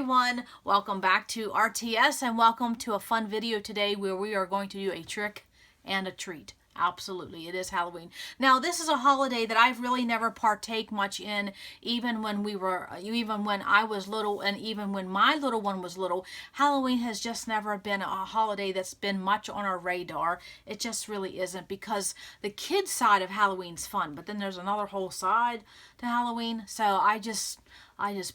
everyone, welcome back to RTS and welcome to a fun video today where we are going to do a trick and a treat. Absolutely, it is Halloween. Now, this is a holiday that I've really never partake much in, even when I was little, and even when my little one was little. Halloween has just never been a holiday that's been much on our radar. It just really isn't, because the kids side of Halloween's fun, but then there's another whole side to Halloween. So I just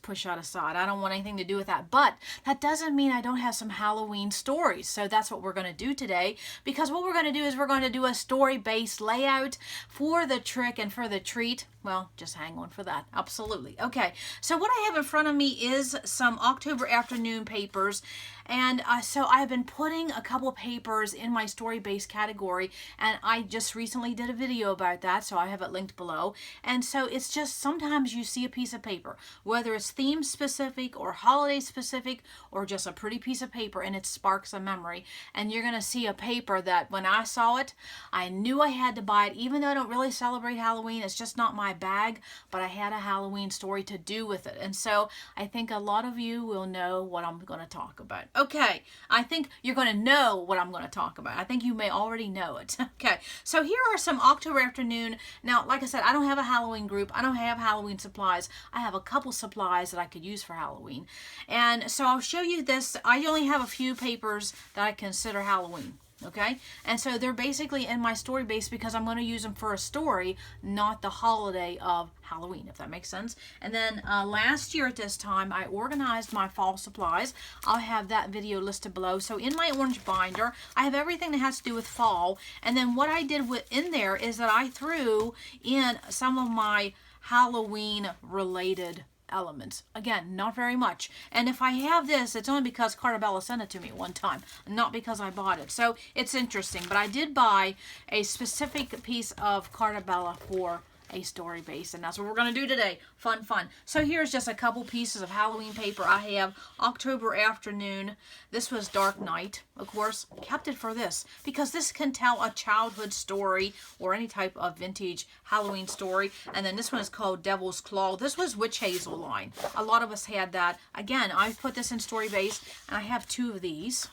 push that aside. I don't want anything to do with that. But that doesn't mean I don't have some Halloween stories. So that's what we're going to do today. Because what we're going to do is we're going to do a story-based layout for the trick and for the treat. Well, just hang on for that. Absolutely. Okay, so what I have in front of me is some October afternoon papers. And so I've been putting a couple papers in my story-based category, and I just recently did a video about that, so I have it linked below. And so it's just sometimes you see a piece of paper, whether it's theme specific or holiday specific or just a pretty piece of paper, and it sparks a memory. And you're going to see a paper that when I saw it, I knew I had to buy it, even though I don't really celebrate Halloween. It's just not my bag, but I had a Halloween story to do with it. And so I think a lot of you will know what I'm going to talk about. Okay, I think you're going to know what I'm going to talk about. I think you may already know it. Okay, so here are some October afternoon. Now, like I said, I don't have a Halloween group. I don't have Halloween supplies. I have a couple supplies that I could use for Halloween. And so I'll show you this. I only have a few papers that I consider Halloween. Okay, and so they're basically in my story base because I'm going to use them for a story, not the holiday of Halloween, if that makes sense. And then last year at this time, I organized my fall supplies. I'll have that video listed below. So in my orange binder, I have everything that has to do with fall. And then what I did in there is that I threw in some of my Halloween related elements. Again, not very much. And if I have this, it's only because Cartabella sent it to me one time, not because I bought it. So it's interesting. But I did buy a specific piece of Cartabella for a story base, and that's what we're going to do today. Fun. So here's just a couple pieces of Halloween paper. I have October afternoon. This was Dark Night, of course. Kept it for this because this can tell a childhood story or any type of vintage Halloween story. And then this one is called Devil's Claw. This was Witch Hazel line. A lot of us had that. Again, I put this in story base, and I have two of these.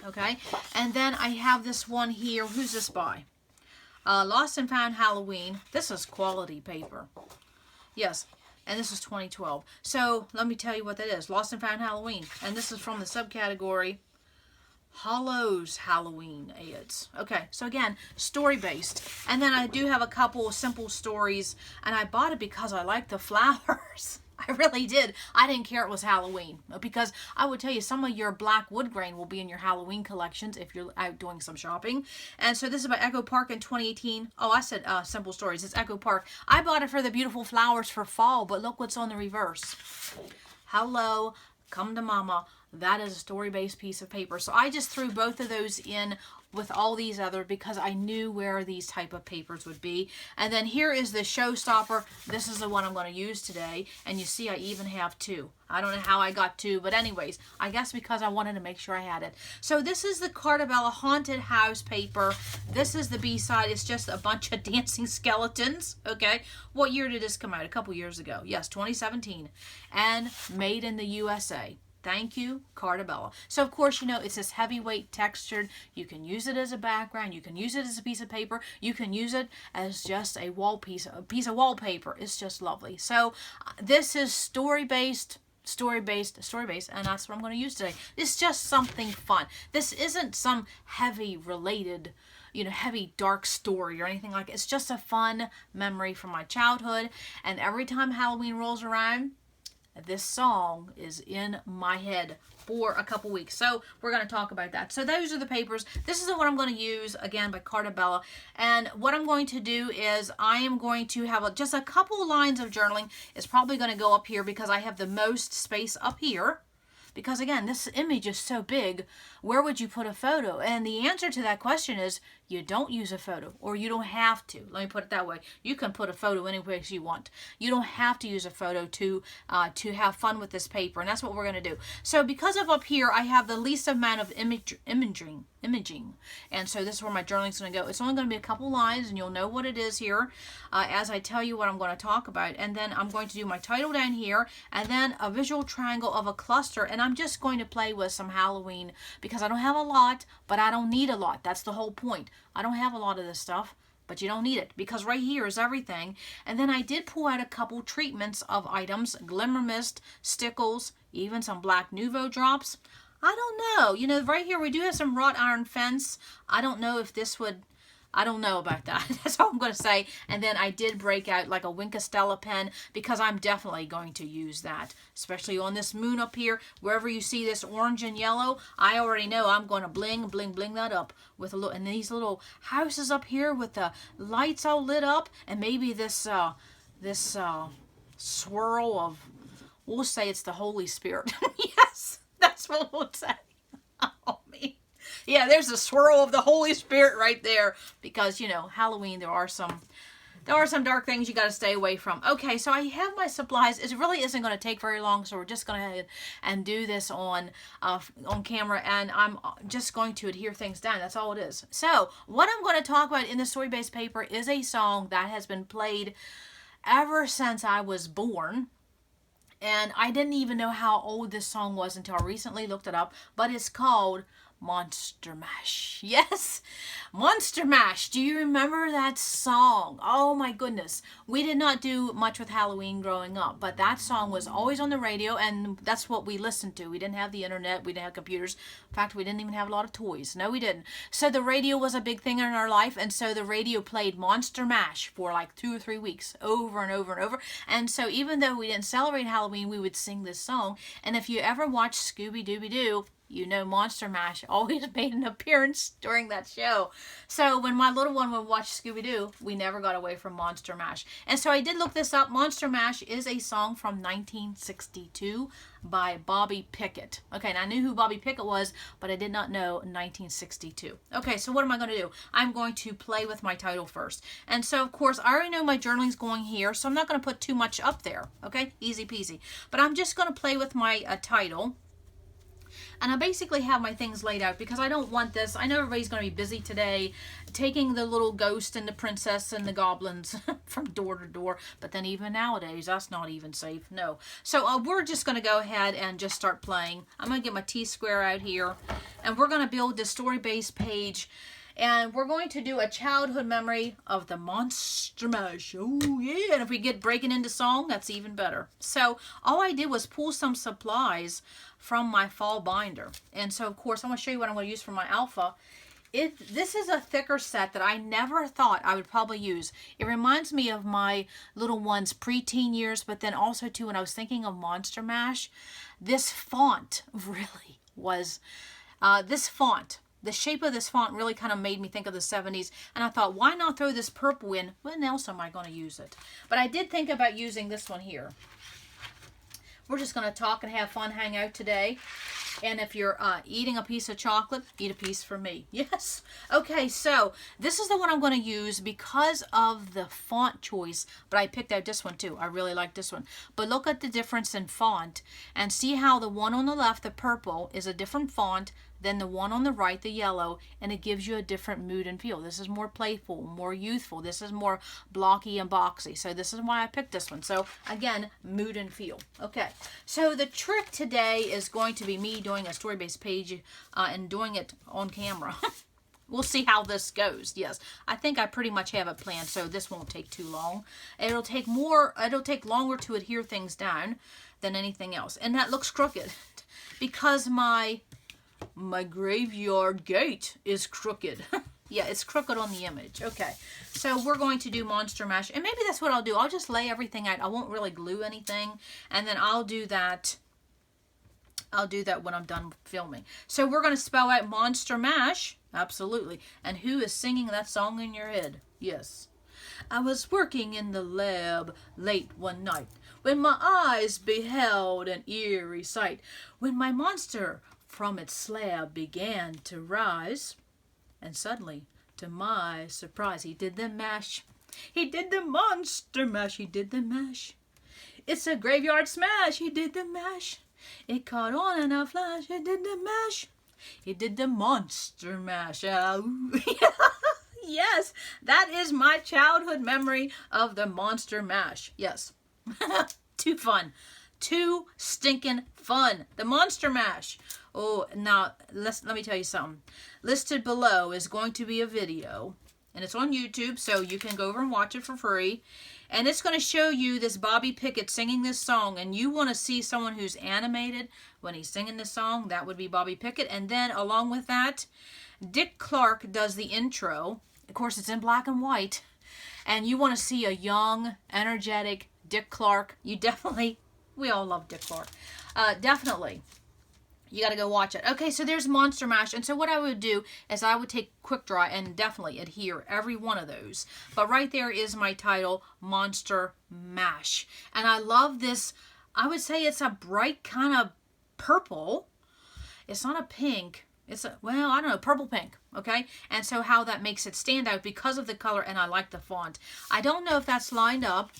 Okay, and then I have this one here. Who's this by? Lost and Found Halloween. This is quality paper. Yes, and this is 2012. So let me tell you what that is. Lost and Found Halloween. And this is from the subcategory Hollows Halloween ads. Okay, so again, story-based. And then I do have a couple of simple stories, and I bought it because I like the flowers. I really did. I didn't care it was Halloween, because I would tell you some of your black wood grain will be in your Halloween collections if you're out doing some shopping. And so this is by Echo Park in 2018. Oh, I said simple stories. It's Echo Park. I bought it for the beautiful flowers for fall, but look what's on the reverse. Hello, come to mama. That is a story-based piece of paper. So I just threw both of those in with all these other because I knew where these type of papers would be. And then here is the showstopper. This is the one I'm going to use today. And you see I even have two. I don't know how I got two, but anyways, I guess because I wanted to make sure I had it. So this is the Cartabella Haunted House paper. This is the B-side. It's just a bunch of dancing skeletons. Okay, what year did this come out? A couple years ago. Yes, 2017. And made in the USA. Thank you, Cartabella. So, of course, you know, it's this heavyweight textured. You can use it as a background. You can use it as a piece of paper. You can use it as just a piece of wallpaper. It's just lovely. So, this is story-based, and that's what I'm going to use today. It's just something fun. This isn't some heavy related, heavy dark story or anything like it. It's just a fun memory from my childhood. And every time Halloween rolls around, this song is in my head for a couple weeks. So we're going to talk about that. So those are the papers. This is the one I'm going to use, again, by Cartabella. And what I'm going to do is I am going to have just a couple lines of journaling. It's probably going to go up here because I have the most space up here. Because again, this image is so big, where would you put a photo? And the answer to that question is you don't use a photo, or you don't have to. Let me put it that way. You can put a photo any place you want. You don't have to use a photo to have fun with this paper, and that's what we're going to do. So because of up here, I have the least amount of imaging, and so this is where my journaling is going to go. It's only going to be a couple lines, and you'll know what it is here as I tell you what I'm going to talk about. And then I'm going to do my title down here, and then a visual triangle of a cluster, and I'm just going to play with some Halloween because I don't have a lot, but I don't need a lot. That's the whole point. I don't have a lot of this stuff, but you don't need it because right here is everything. And then I did pull out a couple treatments of items, Glimmer Mist, Stickles, even some Black Nouveau drops. I don't know. You know, right here we do have some wrought iron fence. I don't know if this would... I don't know about that. That's all I'm going to say. And then I did break out like a Wink Stella pen because I'm definitely going to use that, especially on this moon up here. Wherever you see this orange and yellow, I already know I'm going to bling that up with a little, and these little houses up here with the lights all lit up, and maybe this swirl of, we'll say it's the Holy Spirit. Yes, that's what we'll say. Oh, me. Yeah, there's a swirl of the Holy Spirit right there because, you know, Halloween, there are some dark things you got to stay away from. Okay, so I have my supplies. It really isn't going to take very long, so we're just going to head and do this on camera, and I'm just going to adhere things down. That's all it is. So what I'm going to talk about in the story-based paper is a song that has been played ever since I was born. And I didn't even know how old this song was until I recently looked it up, but it's called Monster Mash. Yes, Monster Mash. Do you remember that song? Oh my goodness. We did not do much with Halloween growing up, but that song was always on the radio, and that's what we listened to. We didn't have the internet. We didn't have computers. In fact, we didn't even have a lot of toys. No, we didn't. So the radio was a big thing in our life, and so the radio played Monster Mash for like 2 or 3 weeks over and over and over. And so even though we didn't celebrate Halloween, we would sing this song. And if you ever watched Scooby-Dooby-Doo, you know Monster Mash always made an appearance during that show. So when my little one would watch Scooby-Doo, we never got away from Monster Mash. And so I did look this up. Monster Mash is a song from 1962 by Bobby Pickett. Okay, and I knew who Bobby Pickett was, but I did not know 1962. Okay, so what am I going to do? I'm going to play with my title first. And so, of course, I already know my journaling's going here, so I'm not going to put too much up there. Okay, easy peasy. But I'm just going to play with my title. And I basically have my things laid out because I don't want this. I know everybody's going to be busy today taking the little ghost and the princess and the goblins from door to door. But then even nowadays, that's not even safe. No. So we're just going to go ahead and just start playing. I'm going to get my T-square out here. And we're going to build this story-based page. And we're going to do a childhood memory of the Monster Mash. Oh, yeah. And if we get breaking into song, that's even better. So all I did was pull some supplies from my fall binder. And so, of course, I'm going to show you what I'm going to use for my alpha. This is a thicker set that I never thought I would probably use. It reminds me of my little one's preteen years, but then also, too, when I was thinking of Monster Mash, this font really was, the shape of this font really kind of made me think of the 70s. And I thought, why not throw this purple in? When else am I going to use it? But I did think about using this one here. We're just going to talk and have fun, hang out today. And if you're eating a piece of chocolate, eat a piece for me. Yes. Okay, so this is the one I'm going to use because of the font choice. But I picked out this one too. I really like this one. But look at the difference in font. And see how the one on the left, the purple, is a different font than the one on the right, the yellow, and it gives you a different mood and feel. This is more playful, more youthful. This is more blocky and boxy. So this is why I picked this one. So again, mood and feel. Okay, so the trick today is going to be me doing a story-based page and doing it on camera. We'll see how this goes. Yes, I think I pretty much have it planned, so this won't take too long. It'll take longer to adhere things down than anything else. And that looks crooked because my graveyard gate is crooked. Yeah, it's crooked on the image. Okay, so we're going to do Monster Mash, and maybe that's what I'll do. I'll just lay everything out. I won't really glue anything, and then I'll do that when I'm done filming. So we're going to spell out Monster Mash. Absolutely. And who is singing that song in your head? Yes. I was working in the lab late one night when my eyes beheld an eerie sight, when my monster from its slab began to rise, and suddenly, to my surprise, he did the mash. He did the monster mash. He did the mash. It's a graveyard smash. He did the mash. It caught on in a flash. He did the mash. He did the monster mash. Yes, that is my childhood memory of the monster mash. Yes. Too fun. Too stinking fun. The monster mash. Oh, now, let me tell you something. Listed below is going to be a video, and it's on YouTube, so you can go over and watch it for free. And it's going to show you this Bobby Pickett singing this song, and you want to see someone who's animated when he's singing this song, that would be Bobby Pickett. And then, along with that, Dick Clark does the intro. Of course, it's in black and white. And you want to see a young, energetic Dick Clark. You definitely, we all love Dick Clark. Definitely. You got to go watch it. Okay, so there's Monster Mash. And so what I would do is I would take Quick Draw and definitely adhere every one of those. But right there is my title, Monster Mash. And I love this. I would say it's a bright kind of purple. It's not a pink. It's a, well, I don't know, purple pink, okay? And so how that makes it stand out because of the color, and I like the font. I don't know if that's lined up,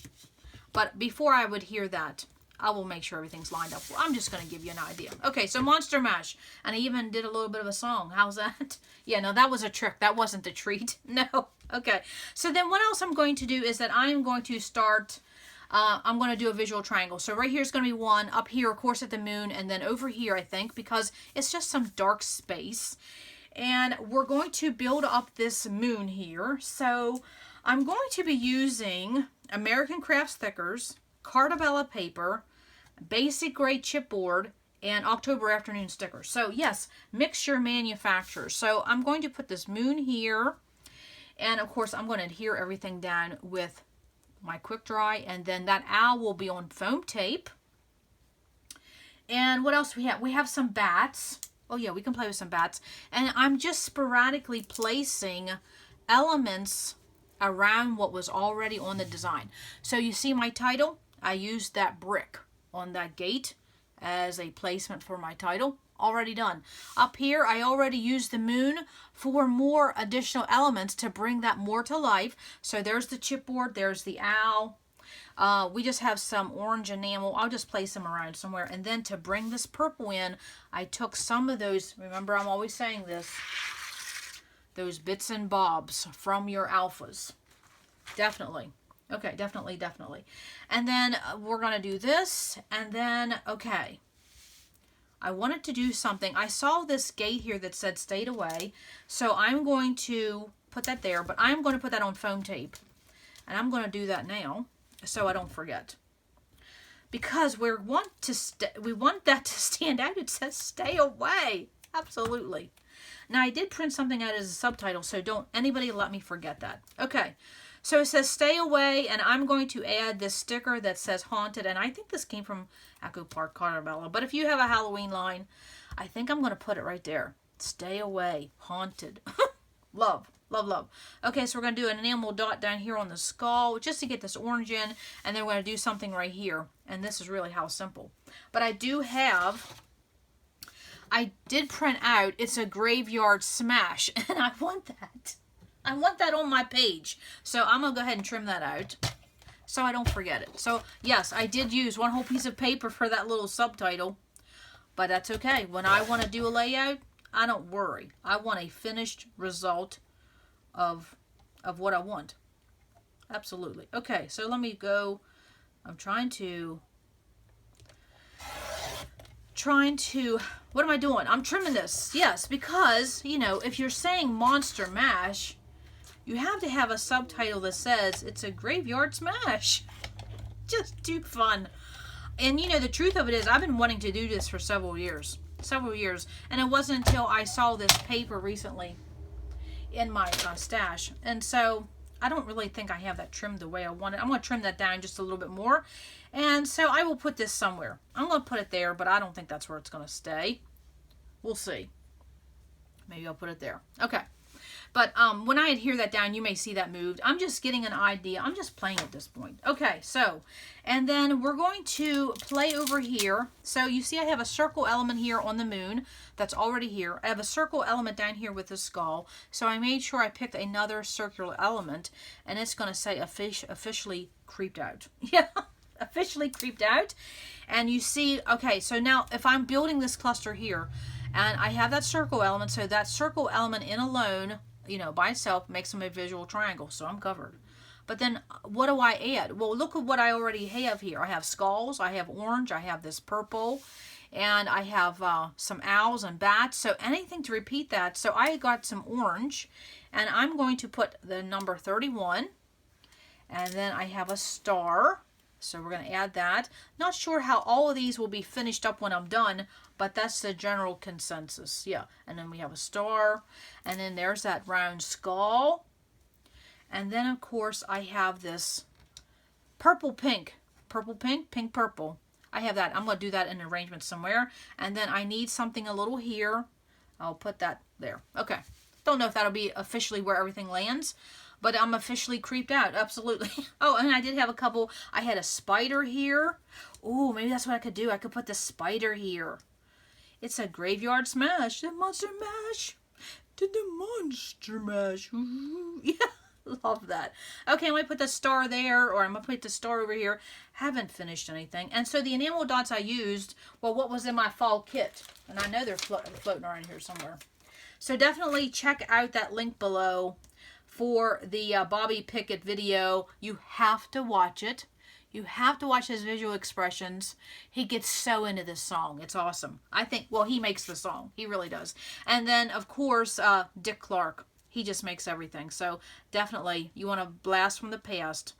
but before I would hear that, I will make sure everything's lined up. Well, I'm just going to give you an idea. Okay, so Monster Mash. And I even did a little bit of a song. How's that? Yeah, no, that was a trick. That wasn't the treat. No. Okay. So then what else I'm going to do is that I am going to start... I'm going to do a visual triangle. So right here is going to be one. Up here, of course, at the moon. And then over here, I think, because it's just some dark space. And we're going to build up this moon here. So I'm going to be using American Crafts Thickers, Cartabella paper, basic gray chipboard, and October Afternoon stickers. So yes, mixture manufacturers. So I'm going to put this moon here. And of course, I'm going to adhere everything down with my quick dry, and then that owl will be on foam tape. And what else do we have? We have some bats. Oh yeah, we can play with some bats. And I'm just sporadically placing elements around what was already on the design. So you see my title? I used that brick on that gate as a placement for my title. Already done. Up here, I already used the moon for more additional elements to bring that more to life. So there's the chipboard, there's the owl. We just have some orange enamel. I'll just place them around somewhere. And then to bring this purple in, I took some of those, remember I'm always saying this, those bits and bobs from your alphas. Definitely. Okay, definitely, definitely. And then we're going to do this. And then, okay. I wanted to do something. I saw this gate here that said stayed away. So I'm going to put that there, but I'm going to put that on foam tape. And I'm going to do that now so I don't forget. Because we want that to stand out. It says stay away. Absolutely. Now I did print something out as a subtitle, so don't anybody let me forget that. Okay. So it says stay away, and I'm going to add this sticker that says haunted, and I think this came from Echo Park Cartabella. But if you have a Halloween line, I think I'm going to put it right there. Stay away, haunted. Love, love, love. Okay, so we're going to do an enamel dot down here on the skull just to get this orange in, and then we're going to do something right here. And this is really how simple. But I did print out, it's a graveyard smash, and I want that. I want that on my page. So I'm going to go ahead and trim that out so I don't forget it. So yes, I did use one whole piece of paper for that little subtitle, but that's okay. When I want to do a layout, I don't worry. I want a finished result of what I want. Absolutely. Okay, so let me go. I'm trying to, what am I doing? I'm trimming this. Yes, because, you know, if you're saying Monster Mash, you have to have a subtitle that says it's a graveyard smash. Just too fun. And you know, the truth of it is I've been wanting to do this for several years. And it wasn't until I saw this paper recently in my stash. And so I don't really think I have that trimmed the way I want it. I'm going to trim that down just a little bit more. And so I will put this somewhere. I'm going to put it there, but I don't think that's where it's going to stay. We'll see. Maybe I'll put it there. Okay. But when I adhere that down, you may see that moved. I'm just getting an idea. I'm just playing at this point. Okay, so, and then we're going to play over here. So you see I have a circle element here on the moon that's already here. I have a circle element down here with the skull. So I made sure I picked another circular element, and it's going to say officially creeped out. Yeah, officially creeped out. And you see, okay, so now if I'm building this cluster here, and I have that circle element, so that circle element in alone, you know, by itself makes them a visual triangle, so I'm covered. But then what do I add? Well, look at what I already have here. I have skulls, I have orange, I have this purple, and I have some owls and bats, so anything to repeat that. So I got some orange, and I'm going to put the number 31, and then I have a star. So we're going to add that. Not sure how all of these will be finished up when I'm done, but that's the general consensus. Yeah, and then we have a star, and then there's that round skull. And then, of course, I have this purple pink, pink purple. I have that. I'm going to do that in arrangement somewhere. And then I need something a little here. I'll put that there. Okay. Don't know if that'll be officially where everything lands, but I'm officially creeped out. Absolutely. Oh, and I did have a couple. I had a spider here. Ooh, maybe that's what I could do. I could put the spider here. It's a graveyard smash. The monster mash. Did the monster mash. Ooh, yeah. Love that. Okay, I'm going to put the star there, or I'm going to put the star over here. Haven't finished anything. And so the enamel dots I used, well, what was in my fall kit. And I know they're floating around here somewhere. So definitely check out that link below for the Bobby Pickett video. You have to watch it. You have to watch his visual expressions. He gets so into this song. It's awesome. I think, well, he makes the song. He really does. And then, of course, Dick Clark. He just makes everything. So definitely, you want to blast from the past.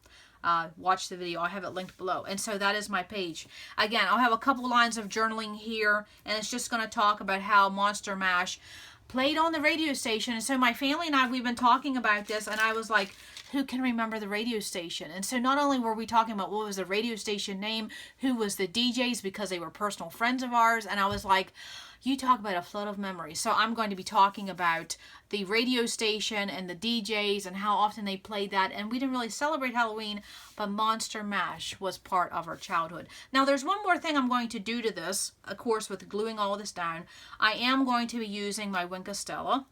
Watch the video. I have it linked below. And so that is my page. Again, I'll have a couple lines of journaling here, and it's just going to talk about how Monster Mash played on the radio station. And so my family and I, we've been talking about this, and I was like, who can remember the radio station? And so not only were we talking about what was the radio station name, who was the DJs, because they were personal friends of ours, and I was like, you talk about a flood of memories. So I'm going to be talking about the radio station and the DJs and how often they played that. And we didn't really celebrate Halloween, but Monster Mash was part of our childhood. Now, there's one more thing I'm going to do to this, of course, with gluing all this down. I am going to be using my Wink of Stella.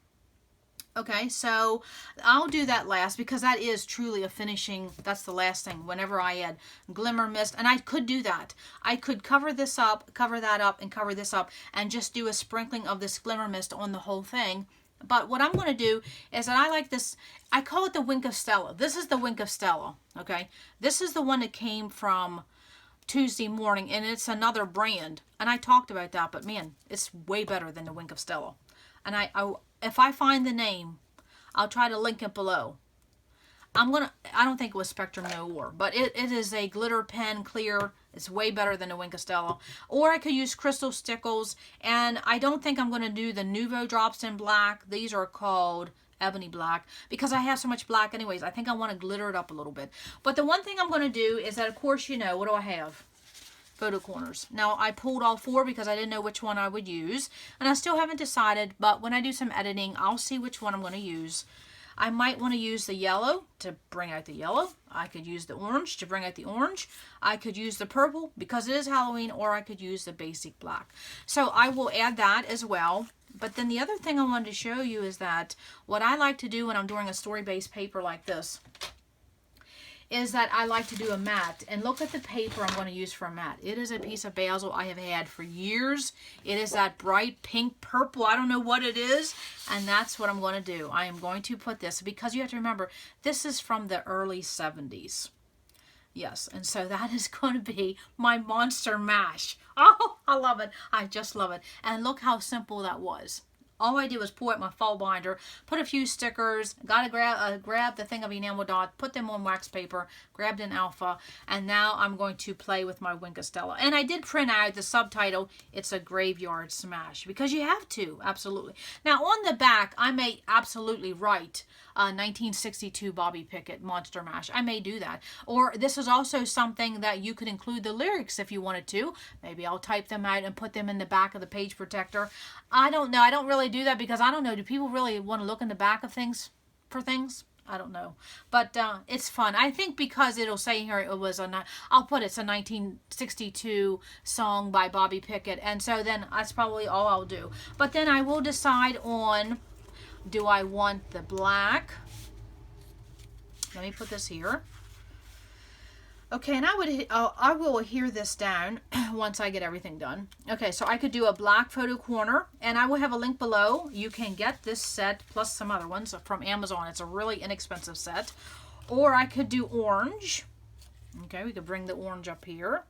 Okay, so I'll do that last because that is truly a finishing. That's the last thing. Whenever I add glimmer mist, and I could do that. I could cover this up, cover that up, and cover this up, and just do a sprinkling of this glimmer mist on the whole thing. But what I'm going to do is that I like this. I call it the Wink of Stella. This is the Wink of Stella. Okay, this is the one that came from Tuesday Morning, and it's another brand. And I talked about that, but man, it's way better than the Wink of Stella. And if I find the name, I'll try to link it below. I don't think it was Spectrum Noir, but it is a glitter pen clear. It's way better than the Wink of Stella. Or I could use Crystal Stickles, and I don't think I'm going to do the Nouveau Drops in Black. These are called Ebony Black, because I have so much black anyways. I think I want to glitter it up a little bit. But the one thing I'm going to do is that, of course, you know, what do I have? Photo corners. Now, I pulled all four because I didn't know which one I would use, and I still haven't decided, but when I do some editing, I'll see which one I'm going to use. I might want to use the yellow to bring out the yellow. I could use the orange to bring out the orange. I could use the purple because it is Halloween, or I could use the basic black. So I will add that as well. But then the other thing I wanted to show you is that what I like to do when I'm doing a story-based paper like this is that I like to do a mat. And look at the paper I'm going to use for a mat. It is a piece of basil I have had for years. It is that bright pink purple. I don't know what it is. And that's what I'm going to do. I am going to put this, because you have to remember, this is from the early 70s. Yes, and so that is going to be my Monster Mash. Oh, I love it. I just love it. And look how simple that was. All I did was pull out my fall binder, put a few stickers, got to grab the thing of enamel dot, put them on wax paper, grabbed an alpha, and now I'm going to play with my Wink of Stella. And I did print out the subtitle, It's a Graveyard Smash, because you have to, absolutely. Now on the back, I may absolutely write 1962 Bobby Pickett Monster Mash. I may do that. Or this is also something that you could include the lyrics if you wanted to. Maybe I'll type them out and put them in the back of the page protector. I don't know. I don't really really do that? Because I don't know. Do people really want to look in the back of things for things? I don't know. But it's fun. I think because it'll say here it was I'll put it's a 1962 song by Bobby Pickett. And so then that's probably all I'll do. But then I will decide on, do I want the black? Let me put this here. Okay, and I will adhere this down once I get everything done. Okay, so I could do a black photo corner, and I will have a link below. You can get this set plus some other ones from Amazon. It's a really inexpensive set. Or I could do orange. Okay, we could bring the orange up here.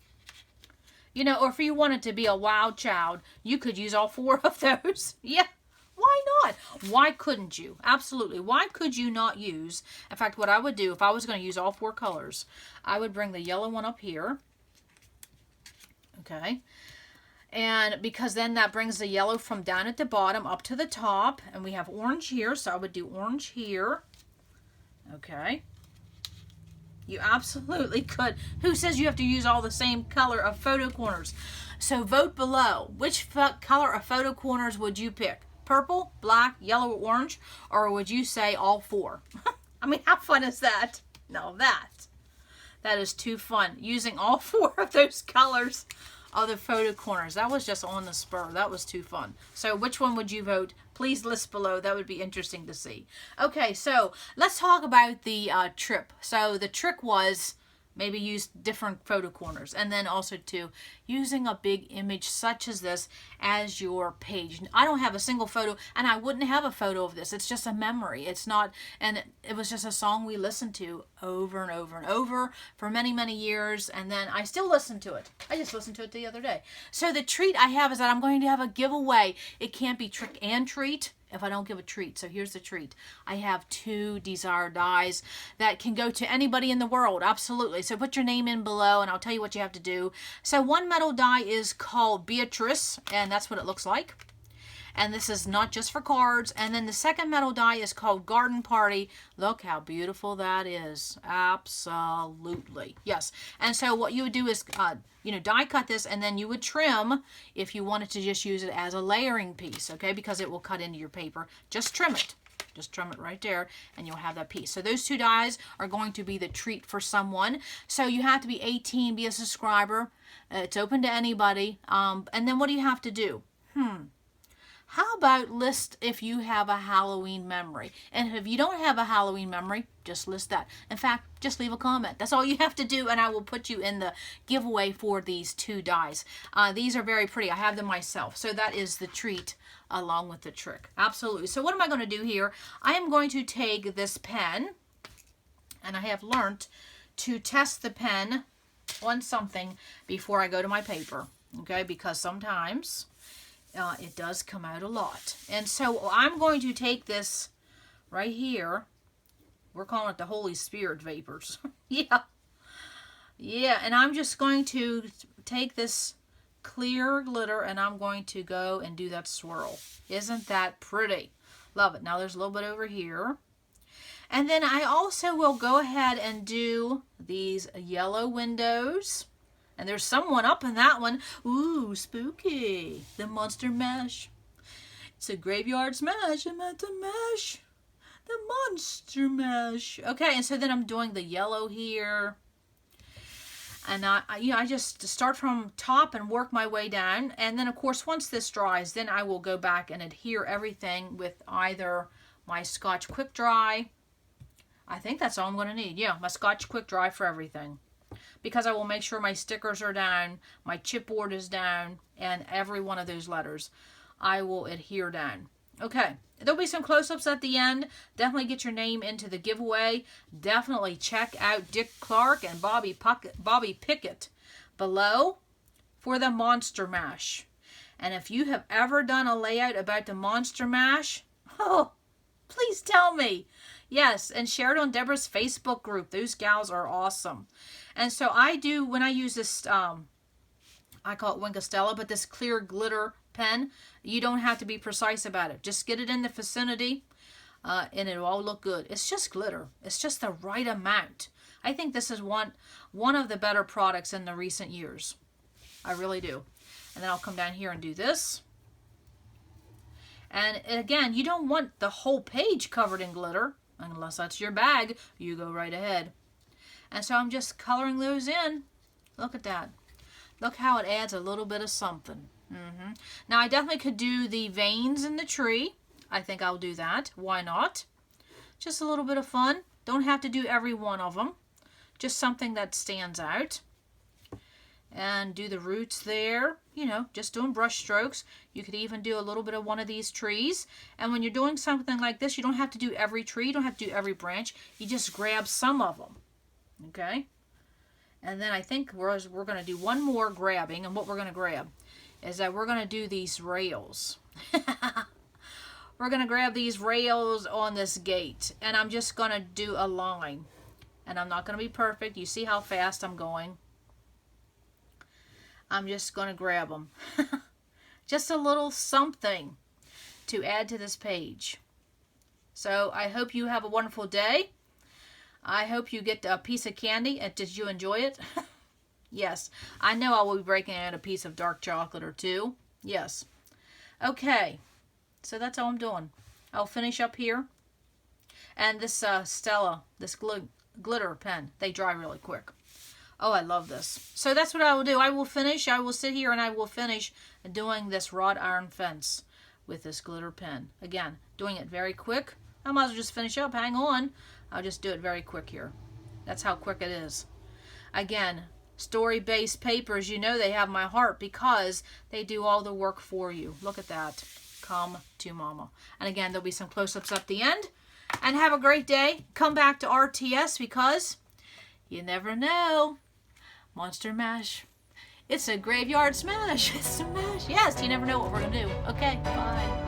You know, or if you wanted to be a wild child, you could use all 4 of those. Yeah. Why not? Why couldn't you? Absolutely. Why could you not use? In fact, what I would do if I was going to use all 4 colors, I would bring the yellow one up here. Okay. And because then that brings the yellow from down at the bottom up to the top. And we have orange here, so I would do orange here. Okay. You absolutely could. Who says you have to use all the same color of photo corners? So vote below. Which color of photo corners would you pick? Purple, black, yellow, or orange? Or would you say all 4? I mean, how fun is that? No, that is too fun. Using all 4 of those colors of the photo corners. That was just on the spur. That was too fun. So which one would you vote? Please list below. That would be interesting to see. Okay, so let's talk about the trip. So the trick was maybe use different photo corners, and then also too using a big image such as this as your page. I don't have a single photo, and I wouldn't have a photo of this. It's just a memory. It's not, and it was just a song we listened to over and over and over for many, many years, and then I still listen to it. I just listened to it the other day. So the treat I have is that I'm going to have a giveaway. It can't be trick and treat if I don't give a treat. So here's the treat. I have 2 desired dies that can go to anybody in the world. Absolutely. So put your name in below and I'll tell you what you have to do. So one metal die is called Beatrice, and that's what it looks like. And this is not just for cards. And then the second metal die is called Garden Party. Look how beautiful that is. Absolutely. Yes. And so what you would do is, die cut this, and then you would trim if you wanted to just use it as a layering piece, okay? Because it will cut into your paper. Just trim it. Just trim it right there, and you'll have that piece. So those 2 dies are going to be the treat for someone. So you have to be 18, be a subscriber. It's open to anybody. And then what do you have to do? How about list if you have a Halloween memory? And if you don't have a Halloween memory, just list that. In fact, just leave a comment. That's all you have to do, and I will put you in the giveaway for these 2 dies. These are very pretty. I have them myself. So that is the treat along with the trick. Absolutely. So what am I going to do here? I am going to take this pen, and I have learned to test the pen on something before I go to my paper. Okay, because sometimes it does come out a lot. And so I'm going to take this right here. We're calling it the Holy Spirit vapors. Yeah. And I'm just going to take this clear glitter and I'm going to go and do that swirl. Isn't that pretty? Love it. Now there's a little bit over here. And then I also will go ahead and do these yellow windows. And there's someone up in that one. Ooh, spooky. The Monster Mash. It's a graveyard smash. I'm at the mash. The Monster Mash. Okay, and so then I'm doing the yellow here. And I just start from top and work my way down. And then, of course, once this dries, then I will go back and adhere everything with either my Scotch Quick Dry. I think that's all I'm going to need. Yeah, my Scotch Quick Dry for everything. Because I will make sure my stickers are down, my chipboard is down, and every one of those letters I will adhere down. Okay, there'll be some close-ups at the end. Definitely get your name into the giveaway. Definitely check out Dick Clark and Bobby Pickett below for the Monster Mash. And if you have ever done a layout about the Monster Mash, please tell me. Yes, and share it on Deborah's Facebook group. Those gals are awesome. And so I do, when I use this, I call it Winkostella, but this clear glitter pen, you don't have to be precise about it. Just get it in the vicinity, and it'll all look good. It's just glitter. It's just the right amount. I think this is one of the better products in the recent years. I really do. And then I'll come down here and do this. And again, you don't want the whole page covered in glitter. Unless that's your bag, you go right ahead. And so I'm just coloring those in. Look at that. Look how it adds a little bit of something. Now, I definitely could do the veins in the tree. I think I'll do that. Why not? Just a little bit of fun. Don't have to do every one of them. Just something that stands out. And do the roots there. You know, just doing brush strokes. You could even do a little bit of one of these trees. And when you're doing something like this, you don't have to do every tree. You don't have to do every branch. You just grab some of them. Okay? And then I think we're going to do one more grabbing. And what we're going to grab is that we're going to do these rails. We're going to grab these rails on this gate. And I'm just going to do a line. And I'm not going to be perfect. You see how fast I'm going. I'm just going to grab them. Just a little something to add to this page. So I hope you have a wonderful day. I hope you get a piece of candy. Did you enjoy it? Yes. I know I will be breaking out a piece of dark chocolate or two. Yes. Okay. So that's all I'm doing. I'll finish up here. And this Stella, this glitter pen, they dry really quick. Oh, I love this. So that's what I will do. I will sit here and I will finish doing this wrought iron fence with this glitter pen. Again, doing it very quick. I might as well just finish up. Hang on. I'll just do it very quick here. That's how quick it is. Again, story-based papers, you know they have my heart because they do all the work for you. Look at that. Come to mama. And again, there'll be some close-ups at the end. And have a great day. Come back to RTS because you never know. Monster Mash. It's a graveyard smash. It's a smash. Yes, you never know what we're going to do. Okay, bye.